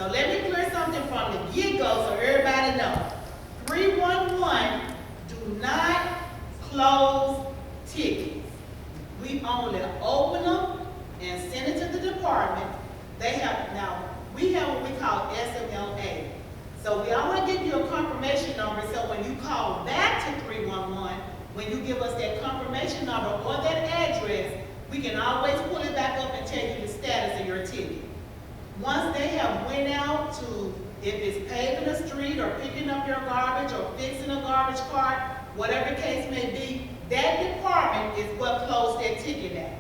So let me clear something from the get-go so everybody knows. 311 do not close tickets. We only open them and send it to the department. We have what we call SMLA. So I want to give you a confirmation number so when you call back to 311, when you give us that confirmation number or that address, we can always pull it back up and tell you the status of your ticket. Once they have went out to, if it's paving a street or picking up your garbage or fixing a garbage cart, whatever the case may be, that department is what closed that ticket at.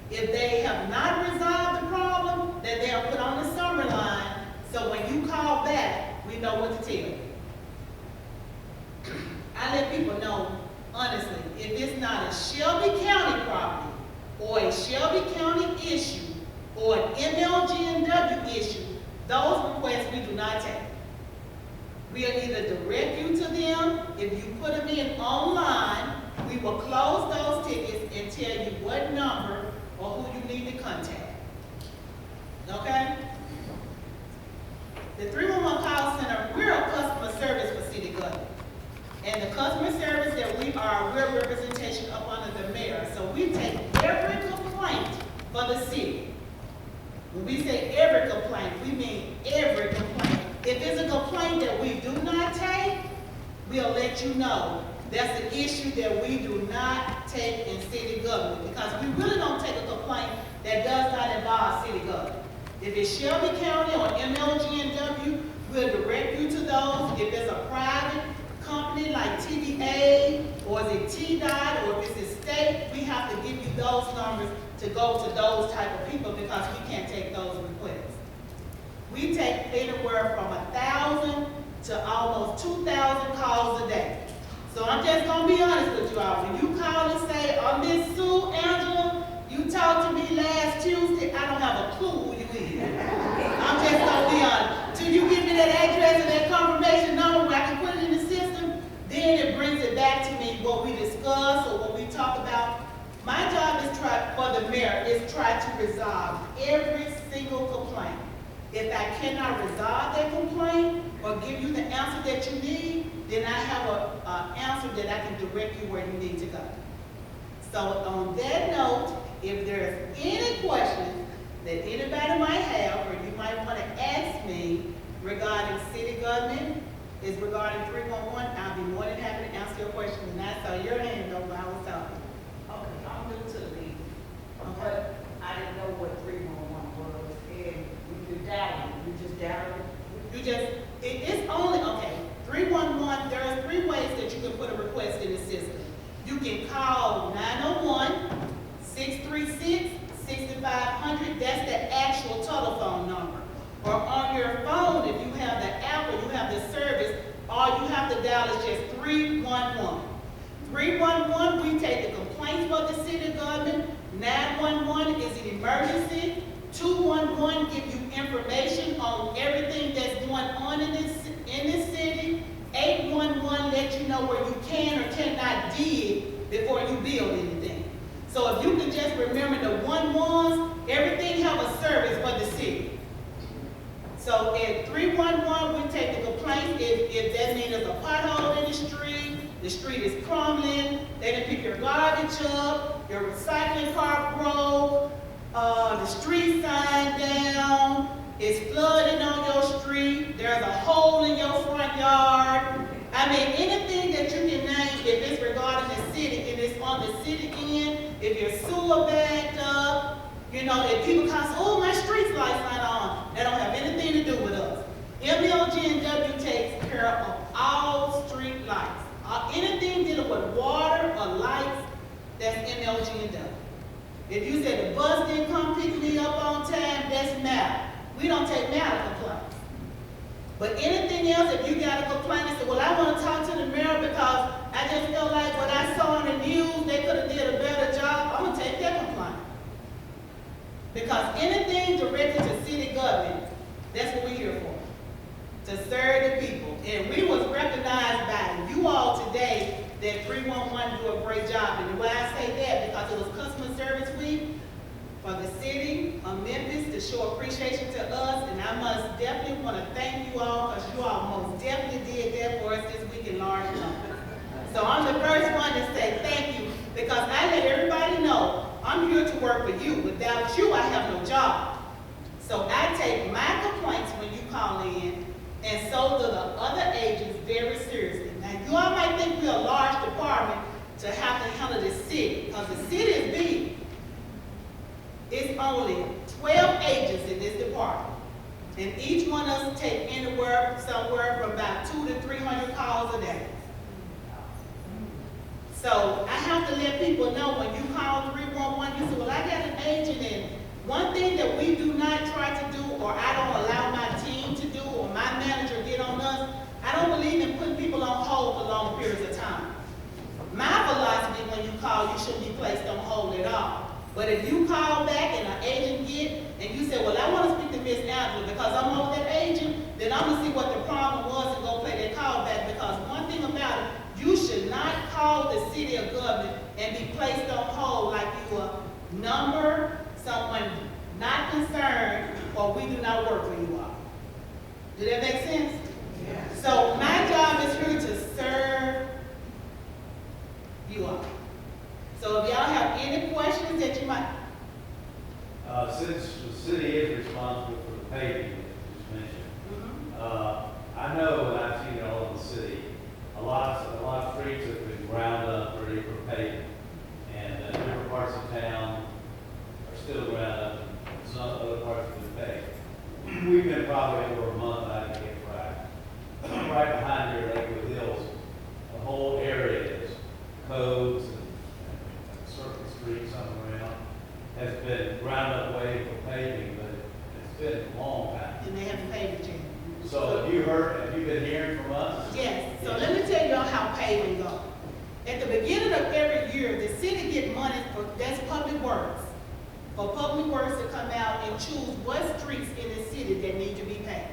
If they have not resolved the problem, then they are put on the summer line, so when you call back, we know what to tell you. I let people know, honestly, if it's not a Shelby County property or a Shelby County issue or an MLGNW issue, those requests we do not take. We'll either direct you to them. If you put them in online, we will close those tickets and tell you what number or who you need to contact. Okay? The 311 call center, we're a customer service for city government. And the customer service that we are, we're representation up under the mayor. So we take every complaint for the city. When we say every complaint, we mean every complaint. If it's a complaint that we do not take, we'll let you know. That's an issue that we do not take in city government because we really don't take a complaint that does not involve city government. If it's Shelby County or MLGNW, we'll direct you to those. If it's a private company like TVA or is it T-Dot or if it's a state, we have to give you those numbers to go to those type of people because we can't take those requests. We take anywhere from 1,000 to almost 2,000 calls a day. So I'm just going to be honest with you all. When you call and say, oh, Miss Sue, Angela, you talked to me last Tuesday, I don't have a clue who you is. I'm just going to be honest. Till you give me that address and that confirmation number where I can put it in the system, then it brings it back to me what we discuss or what we talk about. My job is for the mayor is try to resolve every single complaint. If I cannot resolve that complaint or give you the answer that you need, then I have an answer that I can direct you where you need to go. So on that note, if there's any questions that anybody might have or you might want to ask me regarding city government, is regarding 311, I'll be more than happy to answer your question. And I saw your hand over I was talking. Okay, I'm new to the league, but I didn't know what 311 was, and you doubted it. You just doubted it. It's only, okay, 311, there are 3 ways that you can put a request in the system. You can call 901-636-6500, that's the actual telephone number. Or on your phone, if you have the app or you have the service, all you have to dial is just 311. 311, we take the complaints for the city government. 911 is an emergency. 211 give you information on everything that's going on in this city. 811 let you know where you can or cannot dig before you build anything. So if you can just remember the 11s, everything have a service for the city. So at 311, we take the complaints if that means there's a pothole in the street is crumbling, they didn't pick your garbage up, your recycling cart broke, the street sign down, it's flooding on your street, there's a hole in your front yard. I mean, anything that you can name, if it's regarding the city, if it's on the city end, if your sewer backed up, you know, if people come, oh, my street lights not on, that don't have anything to do with us. MLGNW takes care of all street lights. Anything dealing with water or lights, that's MLGNW. If you say the bus didn't come pick me up on time, that's matter. We don't take matter complaints. But anything else, if you got a complaint and say, well, I want to talk to the mayor because I just feel like what I saw in the news, they could have did a better job, I'm going to take that complaint. Because anything directed to city government, that's what we're here for, to serve the people. And we was recognized by you all today that 311 do a great job. And why I say that, because it was Customer Service Week for the city, Memphis to show appreciation to us, and I must definitely want to thank you all, because you all most definitely did that for us this week in large numbers. So I'm the first one to say thank you, because I let everybody know I'm here to work for you. Without you, I have no job. So I take my complaints when you call in, and so do the other agents, very seriously. Now, you all might think we're a large department to have to handle this city, because the city is big. It's only 12 agents in this department, and each one of us take anywhere, somewhere from about 200 to 300 calls a day. So I have to let people know when you call 311, you say, well, I got an agent, and one thing that we do not try to do, or I don't allow my team to do, or my manager get on us, I don't believe in putting people on hold for long periods of time. My philosophy, when you call, you shouldn't be placed on hold at all. But if you call back and an agent get, and you say, well, I want to speak to Miss Angela because I'm over that agent, then I'm going to see what the problem was and go play that call back, because one thing about it, you should not call the city of government and be placed on hold like you a number, someone not concerned, or we do not work for you all. Did that make sense? Yeah. So my job is here to serve you all. So if y'all have any questions that you might. Since the city is responsible for the paving that you just mentioned, I know, and I've seen it all in the city, a lot of streets have been ground up ready for paving, and different parts of town are still ground up, and some other parts have been paved. We've been probably over a month, I didn't get right behind here, Lakewood Hills. The whole area is codes and Circle Street somewhere around has been ground up waiting for paving, but it's been a long time. And they haven't paid it yet. So have you been hearing from us? Yes. So let me tell you all how paving goes. At the beginning of every year, the city gets money for, that's public works. For public works to come out and choose what streets in the city that need to be paved.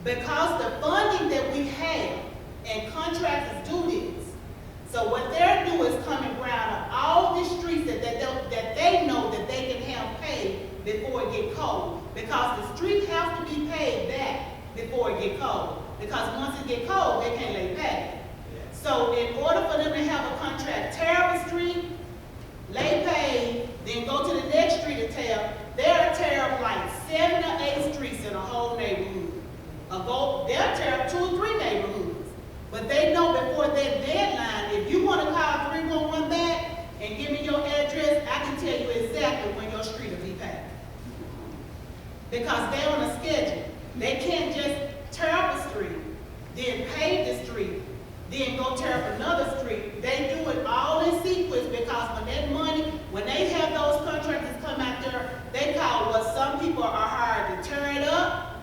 Because the funding that we have and contractors do this, so what they're doing is come and ground up all the streets that they know that they can have paved before it get cold. Because the streets have to be paved back before it get cold. Because once it get cold, they can't lay paved. So in order for them to have a contract, tear up a street, lay paved, then go to the next street to tear, they'll tear up like 7 or 8 streets in a whole neighborhood. They'll tear up 2 or 3 neighborhoods. But they know before that deadline, if you want to call 311 back and give me your address, I can tell you exactly when your street will be paved. Because they're on a schedule. They can't just tear up a street, then pave the street, then go tear up another street. They do it all in sequence, because when that money, when they have those contractors come out there, they call what some people are hired to tear it up,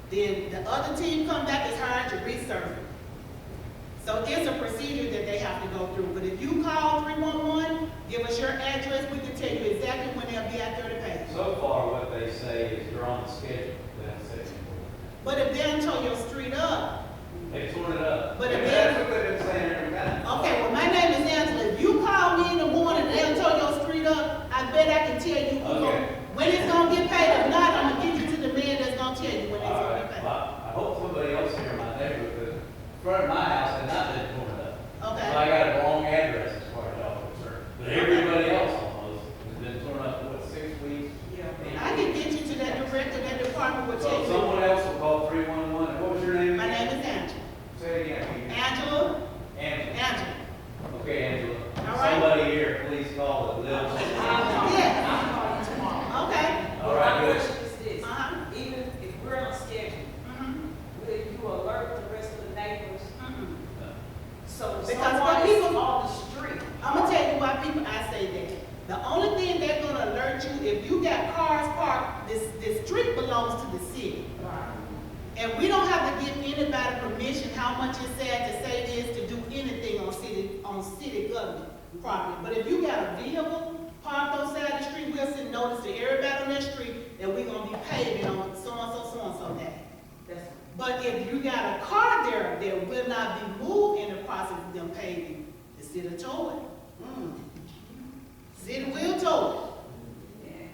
then the other team come back is hired to resurface. So it's a procedure that they have to go through. But if you call 311, give us your address, we can tell you exactly when they'll be out there to pay. So far, what they say is you're on the schedule. They don't say anymore. But if they don't tore your street up, They torn it up. But if that's what they've been saying every time. okay, well, my name is Angela. If you call me in the morning and they'll tore your street up, I bet I can tell you when it's going to get paid. If not, I'm going to get you to the man that's going to tell you when it's going to get paid. Well, I hope somebody else here in my neighborhood, because in front of my house had not been torn up. Okay. So I got a wrong address as far as y'all are concerned. But everybody else almost has been torn up, what, 6 weeks? I can get you to that director, that department will tell So you. someone else will call 311. What was your name? My name is Angela. Say it again. Angela? Angela. Angela. Okay, Angela. All right. Somebody here, please call it. Yes. I'll call you tomorrow. Okay. All right, My good. question is this, even if we're on schedule, will you alert the rest of the neighbors? So if Because someone when is people- on the street, I'm going to tell you why I say that. The only thing they're going to alert you, if you got cars parked, this street belongs to the city. And we don't have to give anybody permission how much it's sad to say this to do anything on city government property. But if you got a vehicle parked on the side of the street, we'll send notice to everybody on that street that we're going to be paving on so-and-so day. But if you got a car there that will not be moved in the process of them paving, the city will tow it. City will tow it.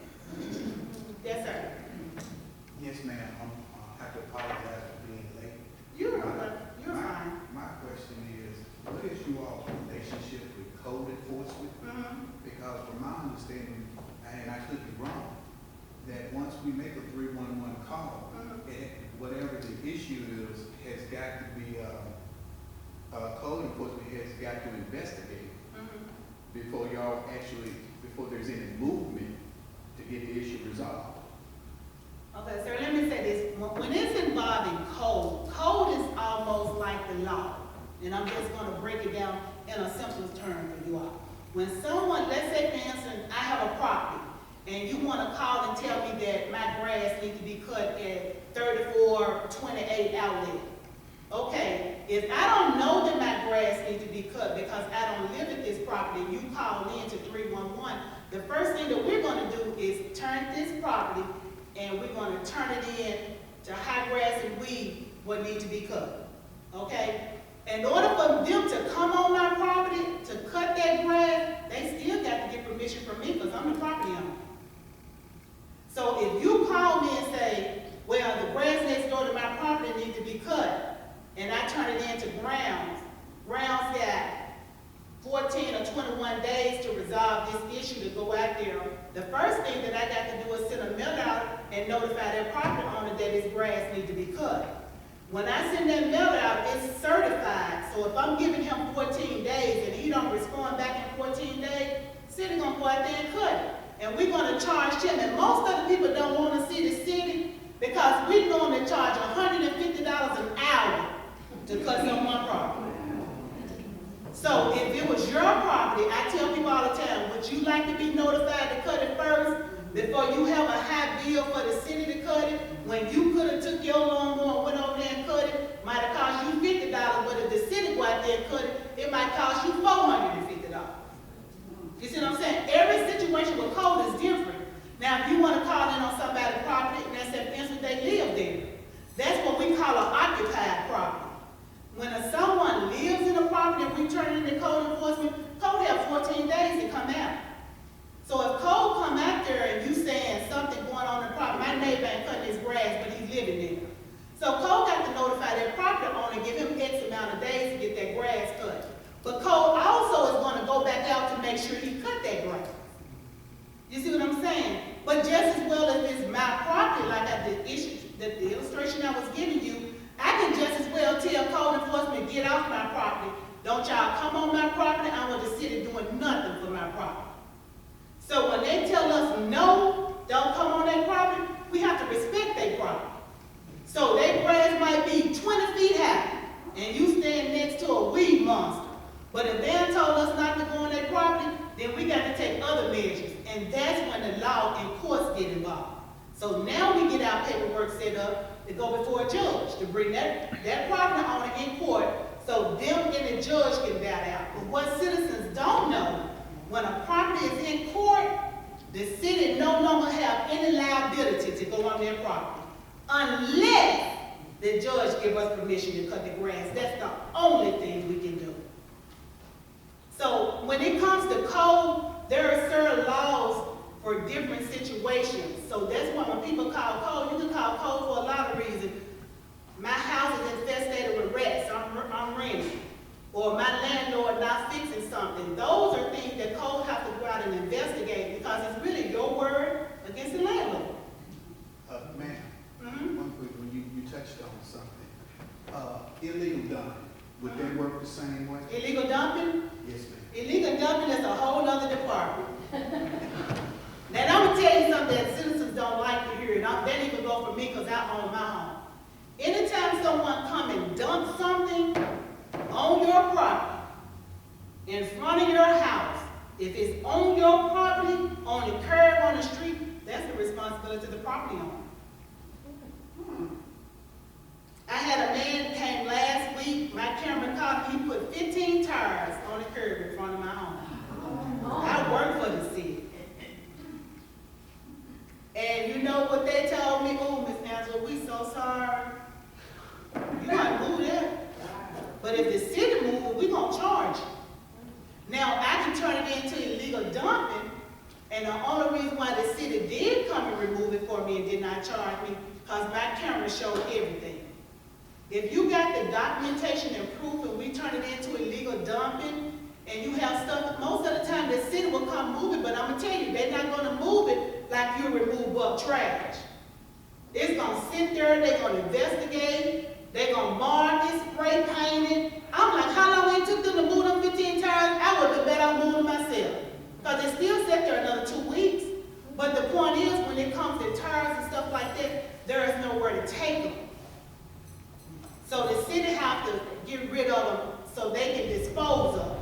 issue has got to be, code enforcement has got to investigate before y'all actually, before there's any movement to get the issue resolved. Okay, sir, let me say this. When it's involving code, code is almost like the law. And I'm just gonna break it down in a simple term for you all. When someone, let's say for instance, I have a property, and you wanna call and tell me that my grass needs to be cut at 3428 outlet. Okay, if I don't know that my grass needs to be cut because I don't live at this property, you call in to 311, the first thing that we're gonna do is turn this property and we're gonna turn it in to high grass and weed what needs to be cut, okay? In order for them to come on my property to cut that grass, they still got to get permission from me because I'm the property owner. So if you call me and say, well, the grass next door to my property needs to be cut, and I turn it into grounds got 14 or 21 days to resolve this issue to go out there. The first thing that I got to do is send a mail out and notify that property owner that his grass needs to be cut. When I send that mail out, it's certified. So if I'm giving him 14 days and he don't respond back in 14 days, the city gonna go out there and cut it. And we're gonna charge him. And most other people don't want to see the city because we're going to charge $150 an hour to cut someone's property. So if it was your property, I tell people all the time, would you like to be notified to cut it first before you have a high bill for the city to cut it? When you could have took your lawnmower and went over there and cut it, might have cost you $50, but if the city go out there and cut it, it might cost you $450. You see what I'm saying? Every situation with code is different. Now, if you want to call in on somebody's property, and that's if instance they live there, that's what we call an occupied property. When someone lives in a property and we turn it into code enforcement, code have 14 days to come out. So if code come out there and you saying something going on in the property, my neighbor ain't cutting his grass, but he's living there. So code got to notify that property owner, give him X amount of days to get that grass cut. But code also is going to go back out to make sure he cut that grass. You see what I'm saying? But just as well as it's my property, like the illustration I was giving you, I can just as well tell code enforcement, get off my property. Don't y'all come on my property. I want the city doing nothing for my property. So when they tell us no, don't come on their property, we have to respect their property. So their grass might be 20 feet high, and you stand next to a weed monster. But if they told us not to go on their property, then we got to take other measures. And that's when the law and courts get involved. So now we get our paperwork set up to go before a judge, to bring that property owner in court so them and the judge can bat out. But what citizens don't know, when a property is in court, the city no longer have any liability to go on their property unless the judge give us permission to cut the grass. That's the only thing we can do. So when it comes to code, there are certain laws for different situations. So that's why when people call code, you can call code for a lot of reasons. My house is infested with rats, I'm renting. Or my landlord not fixing something. Those are things that code have to go out and investigate because it's really your word against the landlord. Ma'am, one quick, when you touched on something. Illegal dumping, would that work the same way? Illegal dumping? Yes, ma'am. Illegal dumping is a whole other department. Now, I'm going to tell you something that citizens don't like to hear, and that didn't even go for me because I own my home. Anytime someone come and dump something on your property, in front of your house, if it's on your property, on the curb, on the street, that's the responsibility of the property owner. I had a man came last week, my camera caught him, he put 15 tires on the curb in front of my home. I work for the city. And you know what they told me? Oh, Miss Angela, we so sorry. You gotta move that. But if the city moves it, we're gonna charge you. Now, I can turn it into illegal dumping, and the only reason why the city did come and remove it for me and did not charge me, because my camera showed everything. If you got the documentation and proof and we turn it into illegal dumping, and you have stuff, most of the time the city will come move it, but I'm gonna tell you, they're not gonna move it like you remove up trash. It's gonna sit there, they're gonna investigate, They gonna mark it, spray paint it. I'm like, how long it took them to move them 15 tires? I would have bet I'll move them myself. Because they still sit there another 2 weeks. But the point is, when it comes to tires and stuff like that, there is nowhere to take them. So the city have to get rid of them so they can dispose of them.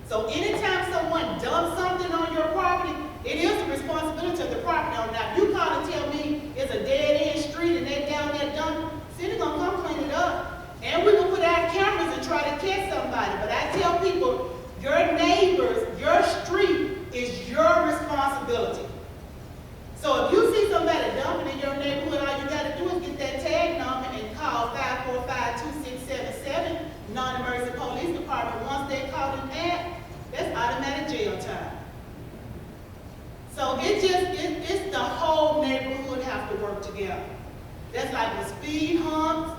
So anytime someone dumps something on your property, it is the responsibility of the property owner. Now, if you call and tell me it's a dead-end street and they down there dumping, city gonna come clean it up. And we gonna put out cameras and try to catch somebody. But I tell people, your neighbors, your street is your responsibility. So if you see somebody dumping in your neighborhood, all you gotta do is get that tag number and call 545-2677, non-emergency police department. Once they call an act, that's automatic jail time. So it's the whole neighborhood have to work together. That's like the speed humps,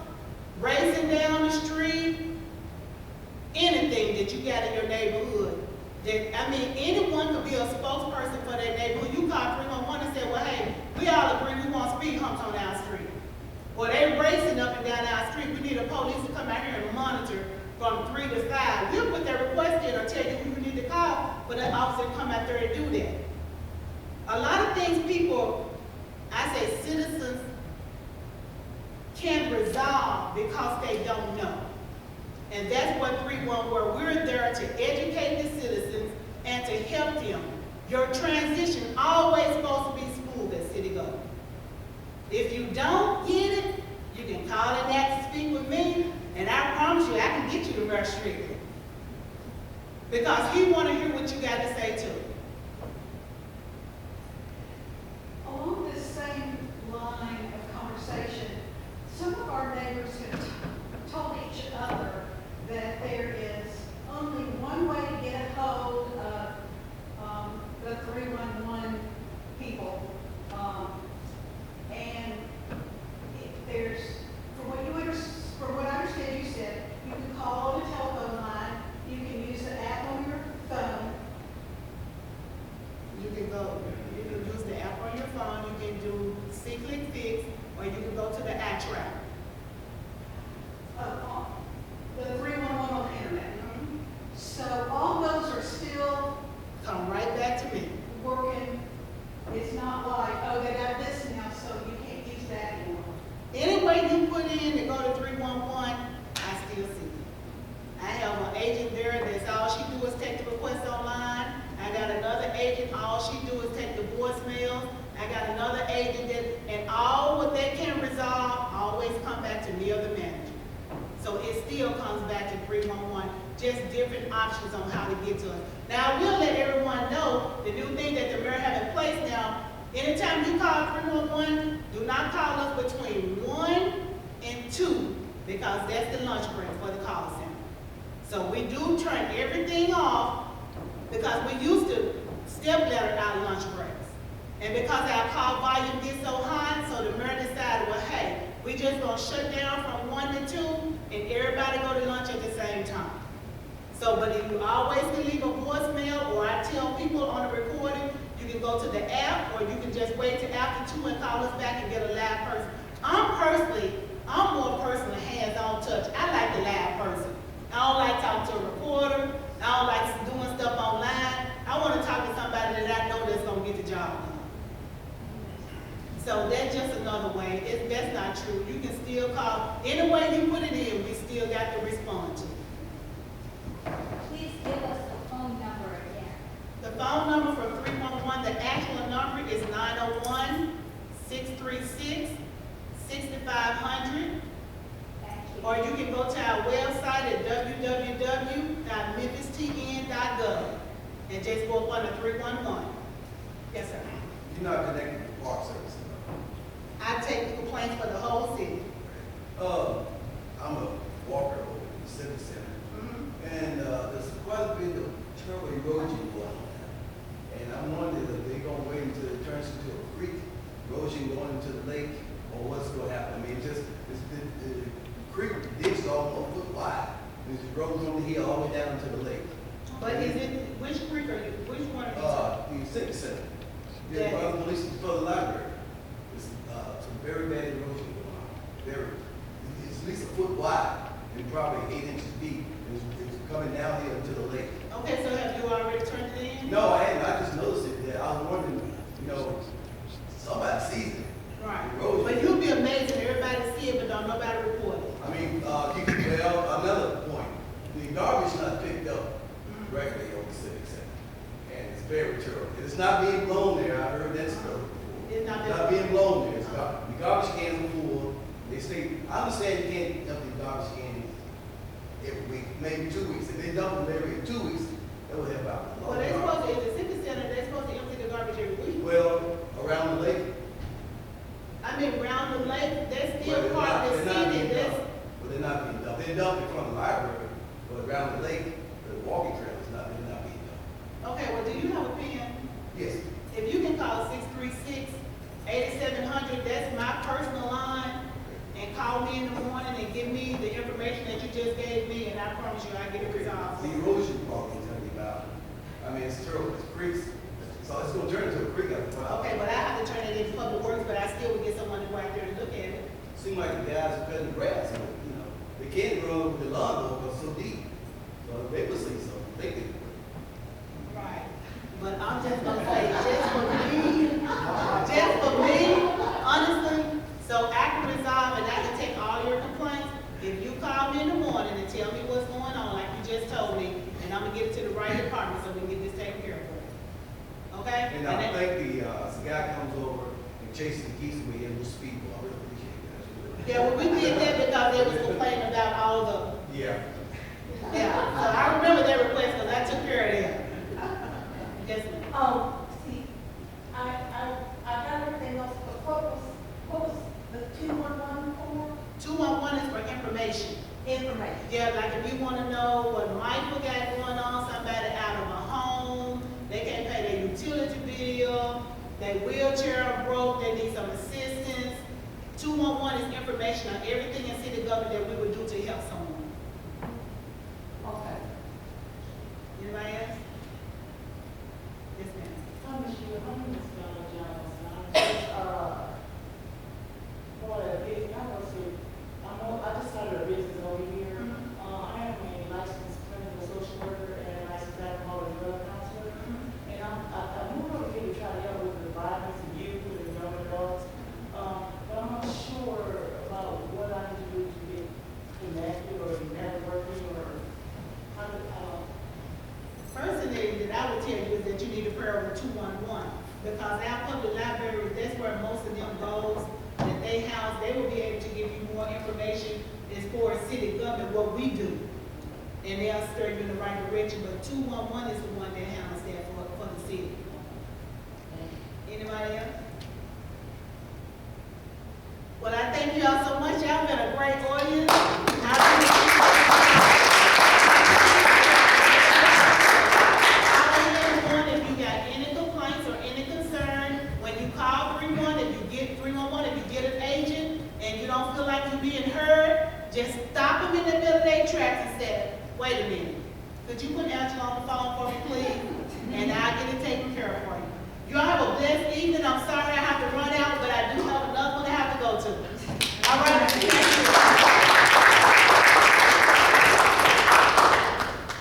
racing down the street, anything that you got in your neighborhood. Anyone could be a spokesperson for their neighborhood. You call 311 and say, well, hey, we all agree we want speed humps on our street. Or they racing up and down our street. We need a police to come out here and monitor from 3 to 5. We'll put that request in or tell you who you need to call, but an officer come out there and do that. A lot of things people, I say citizens, can't resolve because they don't know. And that's what 311, where we're there to educate the citizens and to help them. Your transition always supposed to be smooth at City Government. If you don't get it, you can call and ask to speak with me, and I promise you, I can get you to Mayor Strickland. Because he want to hear what you got to say too. Along this same line of conversation, some of our neighbors have told each other that there is only one way to get a hold of the 311 people. And there's, from what I understand you said, you can call on a telephone line, you can use the app on your phone. You can use the app on your phone, you can do See-Click Fix, or you can go to the app track. The 311 on the internet. So all those are still Come right back to me. working. It's not like, oh, they got this now, so you can't use that anymore. Any way you put in to go to 311, I still see it. I have an agent there that's all she do is take the request online. I got another agent, all she do is take the voicemails. I got another agent that, and all what they can resolve always come back to me or the manager. So it still comes back to 311, just different options on how to get to it. Now, I will let everyone know the new thing that the mayor have in place now. Anytime you call 311, do not call us between 1 and 2, because that's the lunch break for the call center. So we do turn everything off, because we used to step ladder our lunch breaks. And because our call volume gets so high, so the mayor decided, well, hey, we just gonna shut down from 1 to 2, and everybody go to lunch at the same time. So, but if you always can leave a voicemail, or I tell people on the recording, you can go to the app, or you can just wait till after 2 and call us back and get a live person. I'm more personal, hands-on touch. I like the live person. I don't like talking to a reporter. I don't like doing stuff online. I want to talk to somebody that I know that's gonna get the job done. So that's just another way. That's not true. You can still call. Any way you put it in, we still got to respond to it. Please give us the phone number again. The phone number for 311, the actual number is 901-636-6500. Thank you. Or you can go to our website at www.memphistn.gov and just go up on the 311. Yes, sir. You're not connected to Park Service. I take complaints for the whole city. I'm a walker over in the Civic Center, and there's quite a bit of terrible erosion going on. And I'm wondering if they're gonna wait until it turns into a creek, erosion going into the lake, or what's gonna happen. I mean, the creek digs almost a foot wide, and it grows on the hill all the way down to the lake. But is it, which creek are you, which one are you talking? The Civic Center. Yeah. Yeah, but at least for the library. It's some very bad erosion going on. It's at least a foot wide and probably 8 inches deep. It's coming down here to the lake. Okay, so have you already turned it in? No, I hadn't. I just noticed it there. I was wondering, you know, somebody sees it. Right. Erosion. But you'll be amazed that everybody see it, but don't nobody report it. I mean, well, another point, the garbage not picked up regularly on the civic center, and it's very terrible. It's not being blown there, I heard that story before. It's not Not being blown there, the garbage cans are full, they stay, I understand you can't empty garbage cans every week, maybe 2 weeks, if they dump them every 2 weeks, that would help out. Well, they're supposed to, in the civic center, they're supposed to empty the garbage every week. Well, around the lake. I mean, around the lake, they're But still they're part not- of the they're not city, being that's, dumped. But they're not being dumped. They're dumped in front of the library, but around the lake, the walking trail is not, they're not being dumped. okay, well, do you have a pen? Yes. If you can call 636-8700, that's my personal line, and call me in the morning and give me the information that you just gave me, and I promise you I'll get it resolved. The erosion part I'm telling you about, I mean, it's terrible, it's creeks, so it's gonna turn into a creek after a while. Okay, but I have to turn it into public works, but I still would get someone to go out there and look at it. Seem like the guys are cutting grass, they can't run with the lawnmower, because it's so deep. So they would say something, they could. Right. But I'm just gonna say, just for me, honestly, so I can resolve and I can take all your complaints. If you call me in the morning and tell me what's going on, like you just told me, and I'm gonna get it to the right department so we can get this taken care of. Okay? And I think the guy comes over and chases the geese away and will speak, I really appreciate that. Yeah, well, we did that because they was complaining about all the, Yeah. yeah. So I remember their request because I took care of them. Yes, ma'am. See, I got everything else, but what was the 211 for? 211 is for information. Information. Yeah, like if you wanna know what Michael got going on, somebody out of a home, they can't pay their utility bill, their wheelchair broke, they need some assistance. 211 is information on everything in city government that we would do to help someone. Okay. Anybody else? Yes, ma'am. My name is Donna Jones. I just started a business over here. I am a licensed clinical social worker and a licensed alcohol and drug counselor. And I moved over here to try to help with the violence and youth and young adults. But I'm not sure about what I need to do to get connected or networking or how to, First thing that I would tell you is that you need a prayer over 211, because our public library, that's where most of them goes, that they house, they will be able to give you more information as far as city government, what we do. And they'll steer you in the right direction, but 211 is the one that handles that for the city. Anybody else? Well, I thank you all so much. Y'all been a great audience. If you got any complaints or any concern, when you call 311, if you get 311, if you get an agent and you don't feel like you're being heard, just stop them in the middle of their tracks and say, wait a minute, could you put Angela on the phone for me, please? And I'll get it taken care of for you. You all have a blessed evening. I'm sorry I have to run out, but I do have another one I have to go to. All right, thank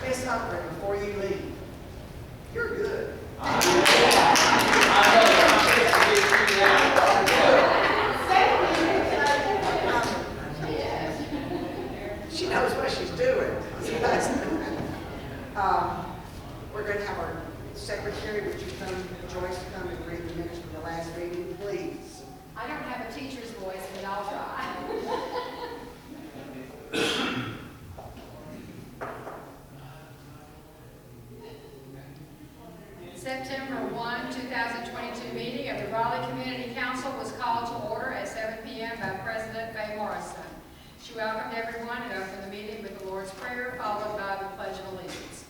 you. Miss Humphrey, before you leave, you're good. She knows what she's doing. We're going to have our secretary, would you come, Joyce, come and read the minutes from the last meeting, please? I don't have a teacher's voice, but I'll try. September 1, 2022 meeting of the Raleigh Community Council was called to order at 7 p.m. by President Faye Morrison. She welcomed everyone and opened the meeting with the Lord's Prayer, followed by the Pledge of Allegiance.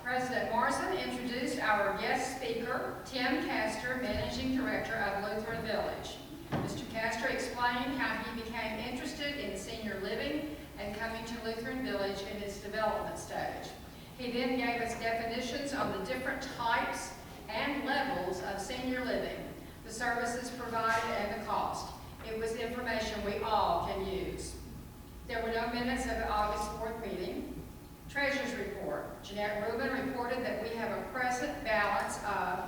President Morrison introduced our guest speaker, Tim Castor, Managing Director of Lutheran Village. Mr. Castor explained how he became interested in senior living and coming to Lutheran Village in its development stage. He then gave us definitions on the different types and levels of senior living, the services provided, and the cost. It was information we all can use. There were no minutes of the August 4th meeting. Treasurer's report. Jeanette Rubin reported that we have a present balance of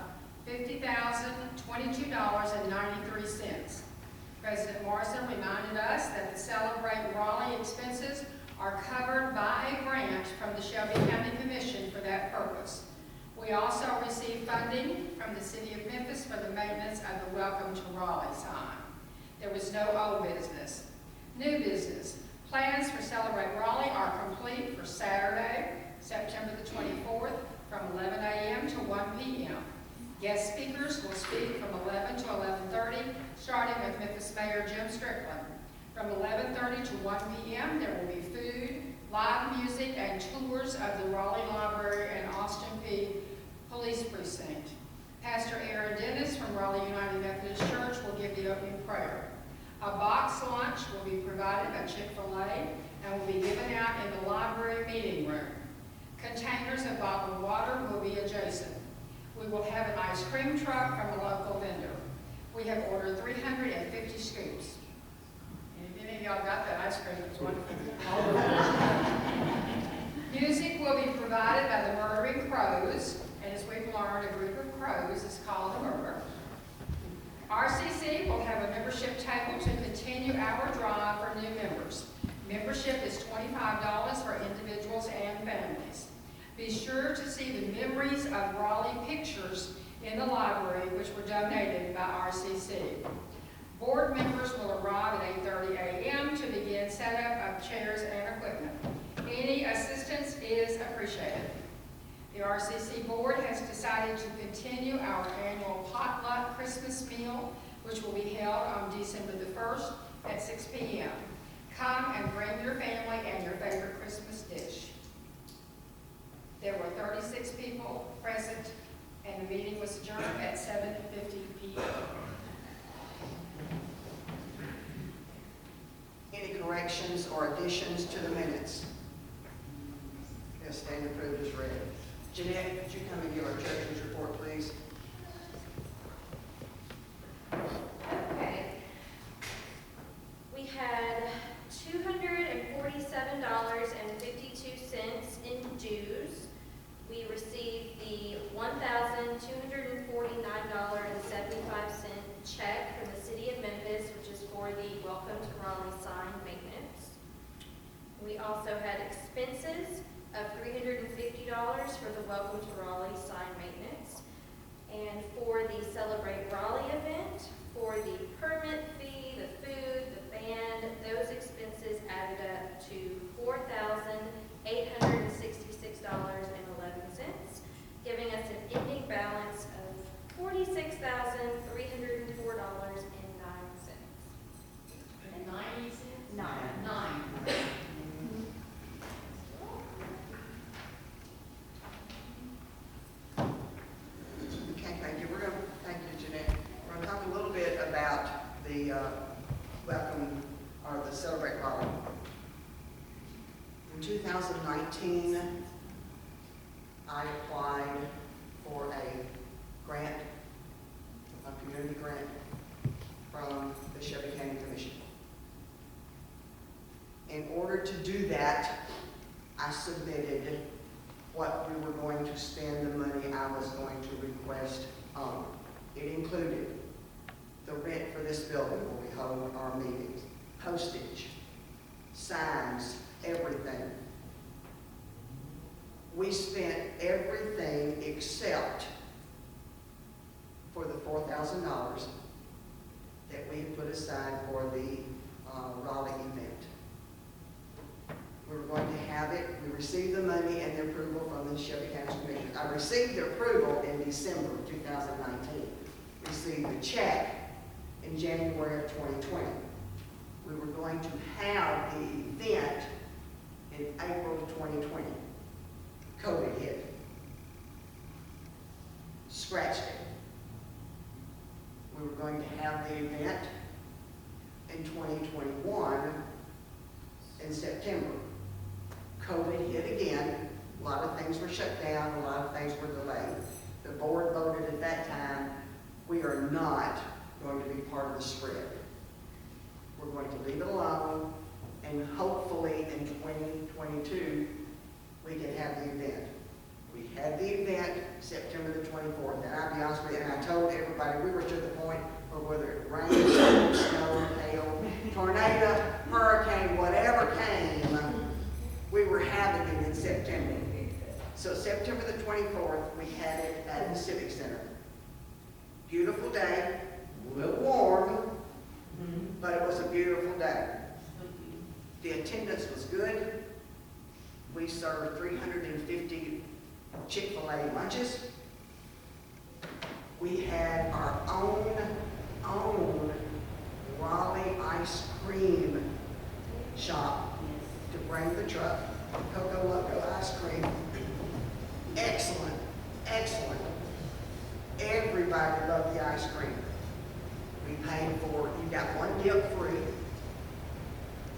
$50,022.93. President Morrison reminded us that the Celebrate Raleigh expenses are covered by a grant from the Shelby County Commission for that purpose. We also received funding from the City of Memphis for the maintenance of the Welcome to Raleigh sign. There was no old business. New business. Plans for Celebrate Raleigh are complete for Saturday, September the 24th, from 11 a.m. to 1 p.m. Guest speakers will speak from 11 to 11:30, starting with Memphis Mayor Jim Strickland. From 11:30 to 1 p.m., there will be food, live music, and tours of the Raleigh Library and Austin Peay Police Precinct. Pastor Aaron Dennis from Raleigh United Methodist Church will give the opening prayer. A box lunch will be provided by Chick-fil-A and will be given out in the library meeting room. Containers of bottled water will be adjacent. We will have an ice cream truck from a local vendor. We have ordered 350 scoops. And if any of y'all got that ice cream, it's wonderful. Music will be provided by the Murdering Crows, and as we've learned, a group of crows is called a murder. RCC will have a membership table to continue our drive for new members. Membership is $25 for individuals and families. Be sure to see the Memories of Raleigh pictures in the library, which were donated by RCC. Board members will arrive at 8:30 a.m. to begin setup of chairs and equipment. Any assistance is appreciated. The RCC board has decided to continue our annual potluck Christmas meal, which will be held on December the 1st at 6 p.m. Come and bring your family and your favorite Christmas dish. There were 36 people present, and the meeting was adjourned at 7:50 p.m. Any corrections or additions to the minutes? Yes, stand approved as read. Jeanette, could you come and give our treasurer's report, please? Okay. We had $247.52 in dues. We received the $1,249.75 check from the City of Memphis, which is for the Welcome to Raleigh sign maintenance. We also had expenses of $350 for the Welcome to Raleigh sign maintenance. And for the Celebrate Raleigh event, for the permit fee, the food, the band, those expenses added up to $4,866.11, giving us an ending balance of $46,304.09. And 90 cents? Nine. Okay, thank you. Thank you, Jeanette. We're going to talk a little bit about the welcome, or the Celebrate Raleigh. In 2019, I applied for a grant, a community grant from the Shelby County Commission. In order to do that, I submitted what we were going to spend the money I was going to request on. It included the rent for this building where we hold our meetings, postage, signs, everything. We spent everything except for the $4,000 that we put aside for the Raleigh event. We were going to have it. We received the money and the approval from the Shelby County Commission. I received the approval in December of 2019. Received the check in January of 2020. We were going to have the event in April of 2020. COVID hit. Scratched it. We were going to have the event in 2021 in September. COVID hit again. A lot of things were shut down. A lot of things were delayed. The board voted at that time, we are not going to be part of the spread. We're going to leave it alone, and hopefully hurricane, whatever came, we were having it in September. So September the 24th, we had it at the Civic Center. Beautiful day, a little warm, but it was a beautiful day. The attendance was good. We served 350 Chick-fil-A lunches. We had our own Raleigh ice cream shop to bring the truck. Coco Loco ice cream. Excellent, excellent. Everybody loved the ice cream. We paid for it. You got one dip free.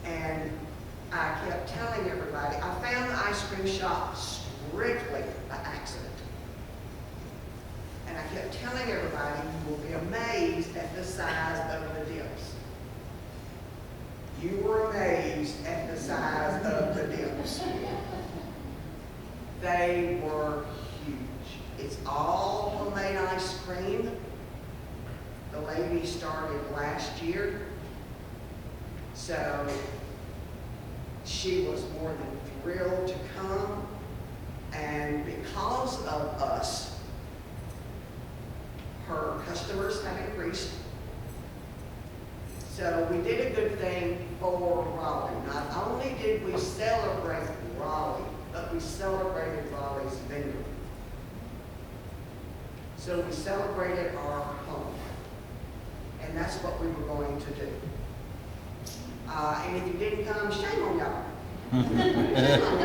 And I kept telling everybody, I found the ice cream shop strictly by accident. And I kept telling everybody, you will be amazed at the size of the dips. You were amazed at the size of the dips. They were huge. It's all homemade ice cream. The lady started last year. So she was more than thrilled to come. And because of us, her customers have increased. So we did a good thing for Raleigh. Not only did we celebrate Raleigh, but we celebrated Raleigh's vendor. So we celebrated our home. And that's what we were going to do. And if you didn't come, shame on y'all. Shame on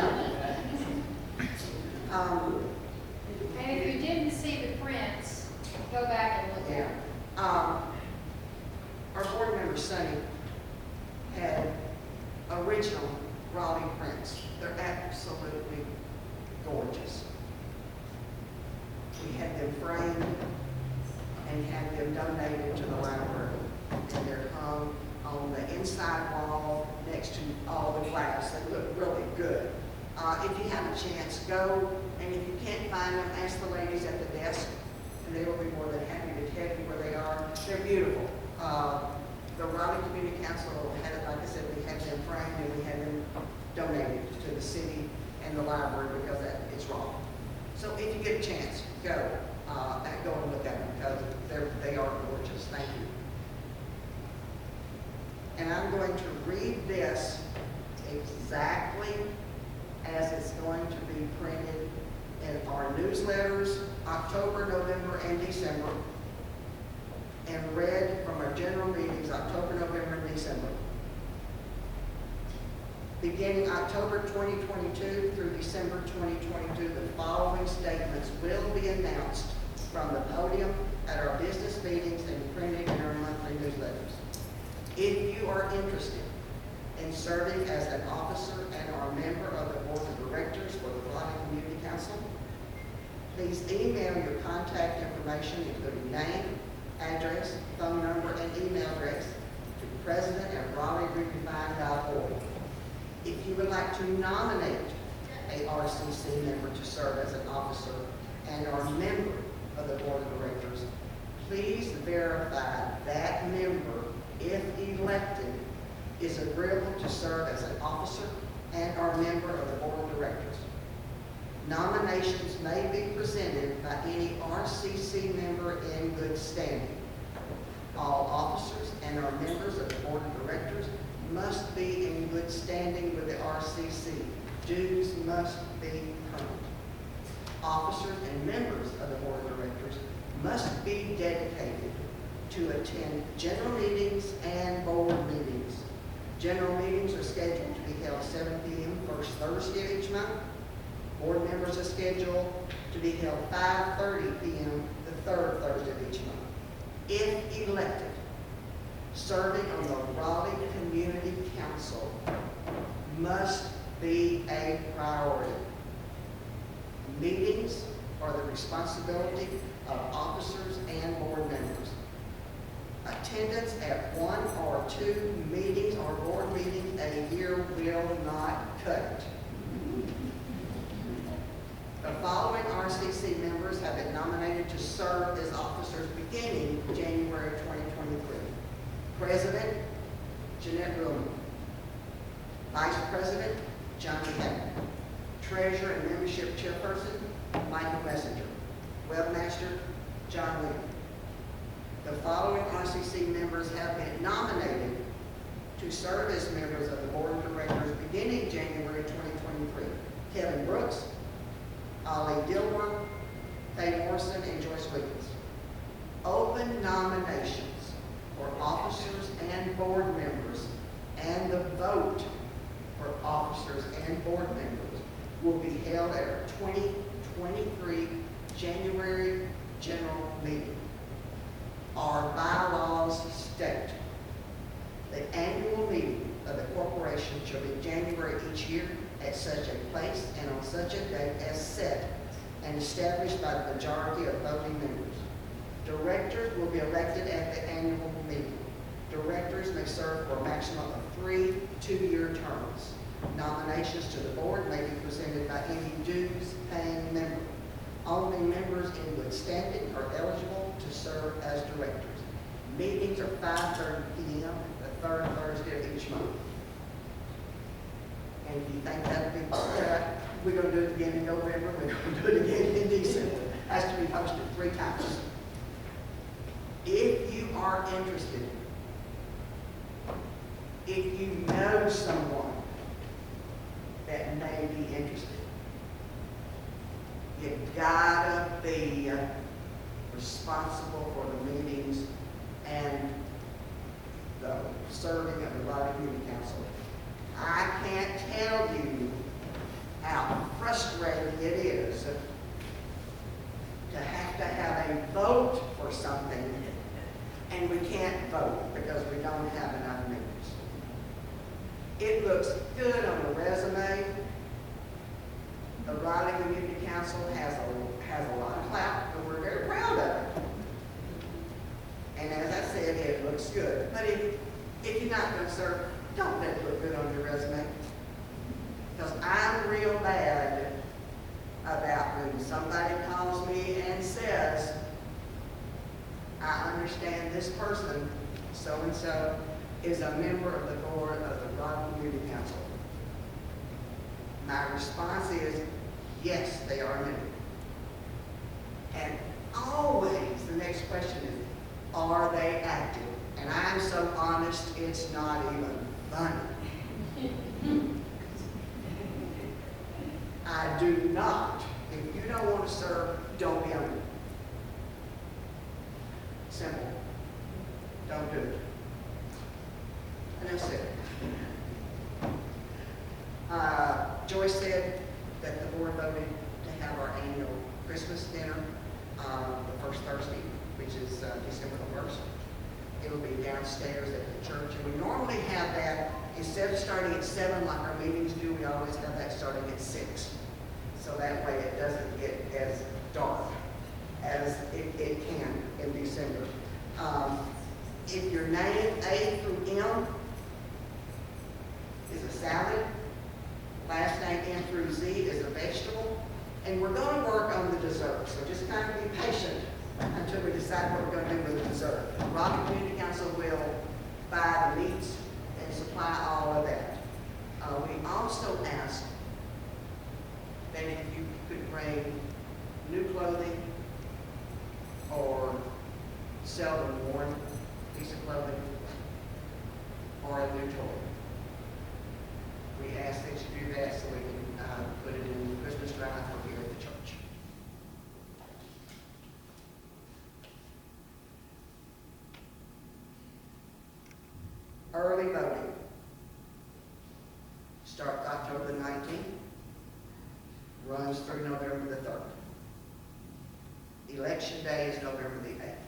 y'all. And if you didn't see the prints, go back and look at them. Our board member, Sonny, had original Raleigh prints. They're absolutely gorgeous. We had them framed and had them donated to the library. And they're hung on the inside wall next to all the glass. They look really good. If you have a chance, go. And if you can't find them, ask the ladies at the desk. And they will be more than happy to tell you where they are. They're beautiful. The Raleigh Community Council had it, like I said, we had them framed and we had them donated to the city and the library because it's wrong. So if you get a chance, go and look at them because they are gorgeous. Thank you. And I'm going to read this exactly as it's going to be printed in our newsletters, October, November, and December, and read from our general meetings, October, November, and December. Beginning October 2022 through December 2022, the following statements will be announced from the podium at our business meetings and printed in our monthly newsletters. If you are interested in serving as an officer and or member of the board of directors for the Raleigh Community Council, please email your contact information, including name, address, phone number, and email address to president@raleighredefined.org. If you would like to nominate a RCC member to serve as an officer and or member of the board of directors, please verify that member, if elected, is agreeable to serve as an officer and or member of the board of directors. Nominations may be presented by any RCC member in good standing. All officers and or members of the board of directors must be in good standing with the RCC. Dues must be current. Officers and members of the board of directors must be dedicated to attend general meetings and board meetings. General meetings are scheduled to be held 7 p.m. first Thursday of each month. Board members are scheduled to be held 5:30 p.m. the third Thursday of each month. If elected, serving on the Raleigh Community Council must be a priority. Meetings are the responsibility of officers and board members. Attendance at 1 or 2 meetings or board meetings a year will not cut it. The following RCC members have been nominated to serve as officers beginning January 2023. President, Jeanette Ruhlman. President, Johnny Hackett. Treasurer and Membership Chairperson, Michael Messenger. Webmaster, John Lee. The following RCC members have been nominated to serve as members of the Board of Directors beginning January 2023. Kevin Brooks, Ollie Dilworth, Faye Morrison, and Joyce Williams. Open nominations for officers and board members and the vote for officers and board members will be held at our 2023 January general meeting. Our bylaws state the annual meeting of the corporation shall be January each year at such a place and on such a date as set and established by the majority of voting members. Directors will be elected at the annual meeting. Directors may serve for a maximum of 3 two-year terms. Nominations to the board may be presented by any dues-paying member. Only members in good standing are eligible to serve as directors. Meetings are 5:30 p.m. the third Thursday of each month. And if you think that'd be, we're going to do it again in November, we're going to do it again in December. It has to be posted 3 times. If you are interested, if you know someone that may be interested, you've gotta be responsible for the meetings and the serving of the Raleigh Community Council. I can't tell you how frustrating it is to have a vote for something and we can't vote because we don't have enough members. It looks good on the resume. The Raleigh Community Council has a lot of clout, and we're very proud of it. And as I said, it looks good. But if you're not going to serve, don't let it look good on your resume. Because I'm real bad about when somebody calls me and says, I understand this person, so-and-so, is a member of the board of the Raleigh Community Council. My response is, yes, they are a member. And always the next question is, are they active? And I'm so honest, it's not even funny. I do not. If you don't want to serve, don't be on it. Simple. Don't do it. And that's it. Joyce said that the board voted to have our annual Christmas dinner the first Thursday, which is December the 1st. It'll be downstairs at the church, and we normally have that, instead of starting at 7 like our meetings do, we always have that starting at 6. So that way it doesn't get as dark as it can in December. If your name A through M is a salad, last name N through Z is a vegetable, and we're going to work on the dessert. So just kind of be patient until we decide what we're going to do with the dessert. Raleigh Community Council will buy the meats and supply all of that. We also asked that if you could bring new clothing or seldom worn piece of clothing or a new toy. We ask that you do that so we can put it in the Christmas drive for here at the church. Early voting starts October the 19th, runs through November the 3rd. Election day is November the 8th.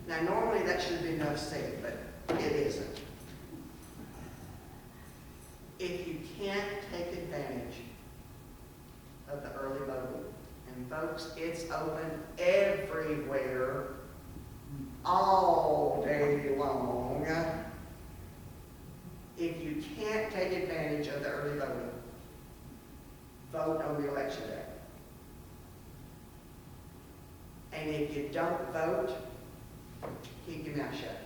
Now normally that should have been enough said, but it isn't. If you can't take advantage of the early voting, and folks, it's open everywhere, all day long. If you can't take advantage of the early voting, vote on the election day. And if you don't vote, keep your mouth shut.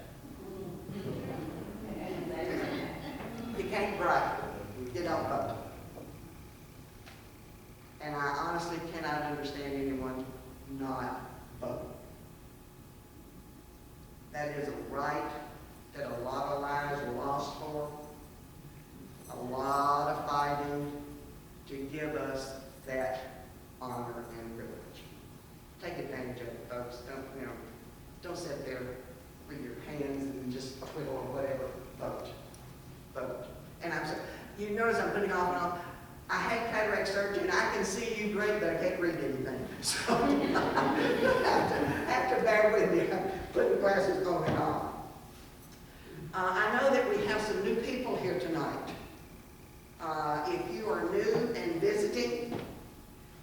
You can't bribe. you don't vote. And I honestly cannot understand anyone not voting. That is a right that a lot of lives were lost for, a lot of fighting to give us that honor and privilege. Take advantage of it, folks. Don't sit there with your hands and just twiddle or whatever. Vote. Vote. And you notice I'm putting off and off. I had cataract surgery and I can see you great, but I can't read anything. So you have to bear with me. I'm putting glasses on and off. I know that we have some new people here tonight. If you are new and visiting,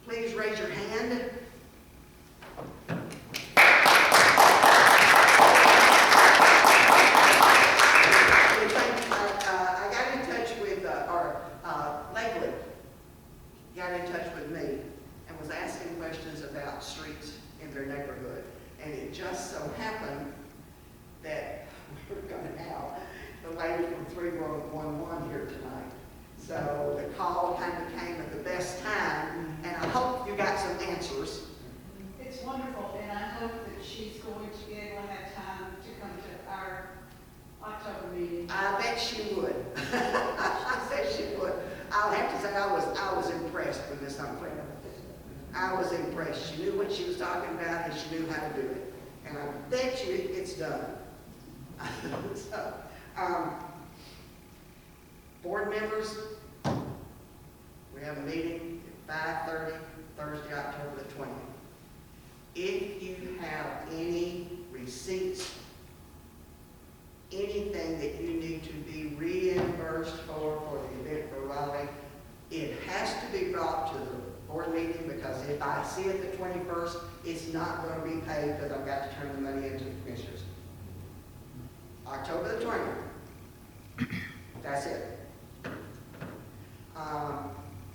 please raise your hand. I got in touch with Lakewood. Got in touch with me and was asking questions about streets in their neighborhood. And it just so happened that we're going to have the lady from 311 here tonight. So the call kind of came at the best time, and I hope you got some answers. It's wonderful, and I hope that she's going to be able to have time to come to our October meeting. I bet she would. I bet she would. I'll have to say I was impressed with Miss Humphrey. I was impressed. She knew what she was talking about, and she knew how to do it. And I bet you it's done. So, board members, we have a meeting at 5:30 Thursday, October the 20th. If you have any receipts, anything that you need to be reimbursed for the event for Raleigh, it has to be brought to the board meeting, because if I see it the 21st, it's not going to be paid because I've got to turn the money into the commissioners. October the 20th. That's it.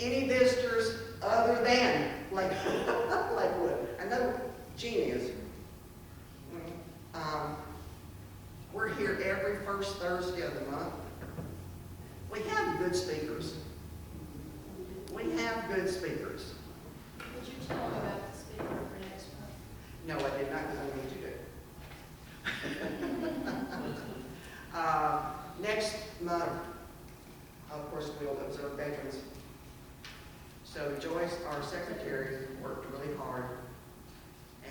Any visitors other than Lakewood? I know Jean is. We're here every first Thursday of the month. We have good speakers. We have good speakers. Would you tell them about the speaker for next month? No, I did not, because I need to do. Next month, of course, we'll observe veterans. So Joyce, our secretary, worked really hard,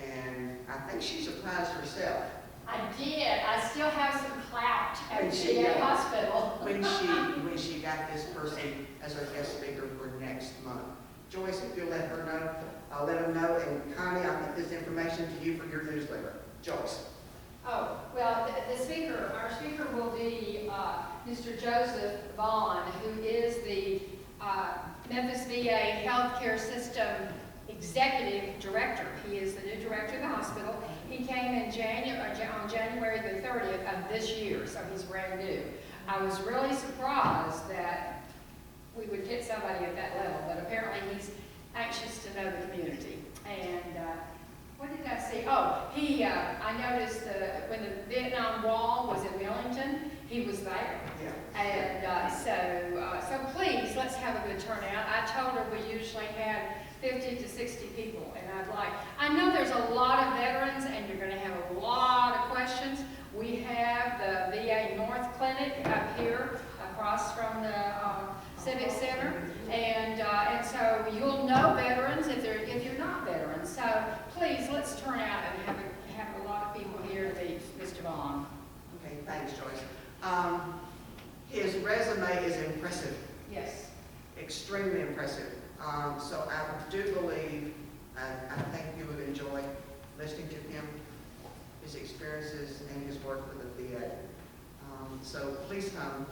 and I think she surprised herself I did. I still have some clout at When the she- VA hospital. when she got this person as our guest speaker for next month. Joyce, if you'll let her know, I'll let them know, and Connie, I'll get this information to you for your newsletter. Joyce. Oh, well, our speaker will be Mr. Joseph Vaughn, who is the Memphis VA Healthcare System Executive Director. He is the new director of the hospital. He came in on January the 30th of this year, so he's brand new. I was really surprised that we would get somebody at that level, but apparently he's anxious to know the community. And what did I see? Oh, I noticed when the Vietnam Wall was in Millington, he was there. Yeah. And so please, let's have a good turnout. I told her we usually had 50 to 60 people, and I know there's a lot of veterans, and you're going to have a lot of questions. We have the VA North Clinic up here across from the Civic Center, and so you'll know veterans if you're not veterans. So please, let's turn out and have a lot of people here to meet Mr. Vaughn. Okay, thanks, Joyce. His resume is impressive, Yes. extremely impressive. So I do believe, I think you would enjoy listening to him, his experiences, and his work with the VA. So please come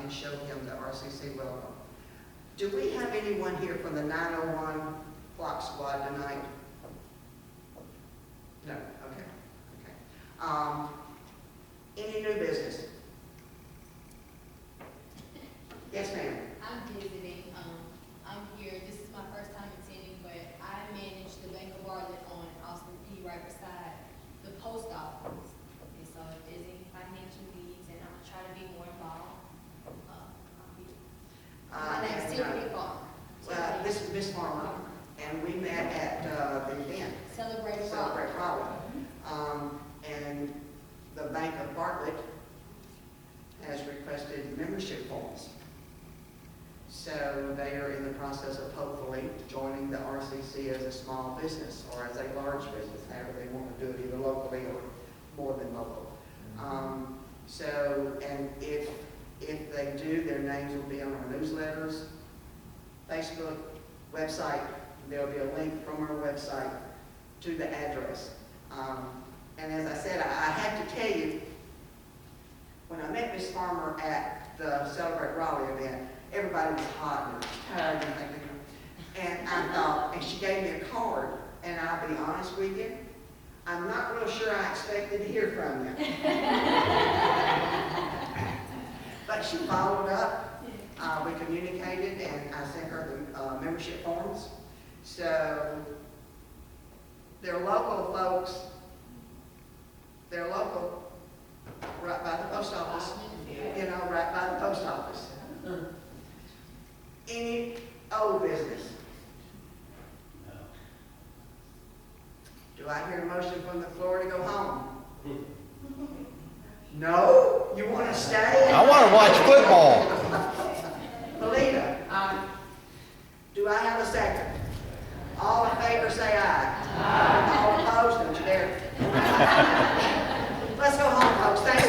and show him the RCC welcome. Do we have anyone here from the 901 Clock Squad tonight? No, okay. Any new business? Yes, ma'am. I'm visiting. I'm here. This is my first time attending, but I manage the Bank of Bartlett on Austin P. right beside the post office. And so if there's any financial needs, and I'm trying to be more involved, I'm here. membership forms. So they are in the process of hopefully joining the RCC as a small business or as a large business, however they want to do it, either locally or more than local. And if they do, their names will be on our newsletters, Facebook, website. There'll be a link from our website to the address. And as I said, I have to tell you, when I met Miss Farmer at the Celebrate Raleigh event, everybody was hot and tired and everything. And I thought, and she gave me a card, and I'll be honest with you, I'm not real sure I expected to hear from you. But she followed up, we communicated, and I sent her the membership forms. So they're local folks. They're local, right by the post office. You know, right by the post office. Any old business? No. Do I hear a motion from the floor to go home? No? You want to stay? I want to watch football. Melita, do I have a second? All in favor say aye. Aye. All opposed, don't you dare. Let's go home, folks. Thank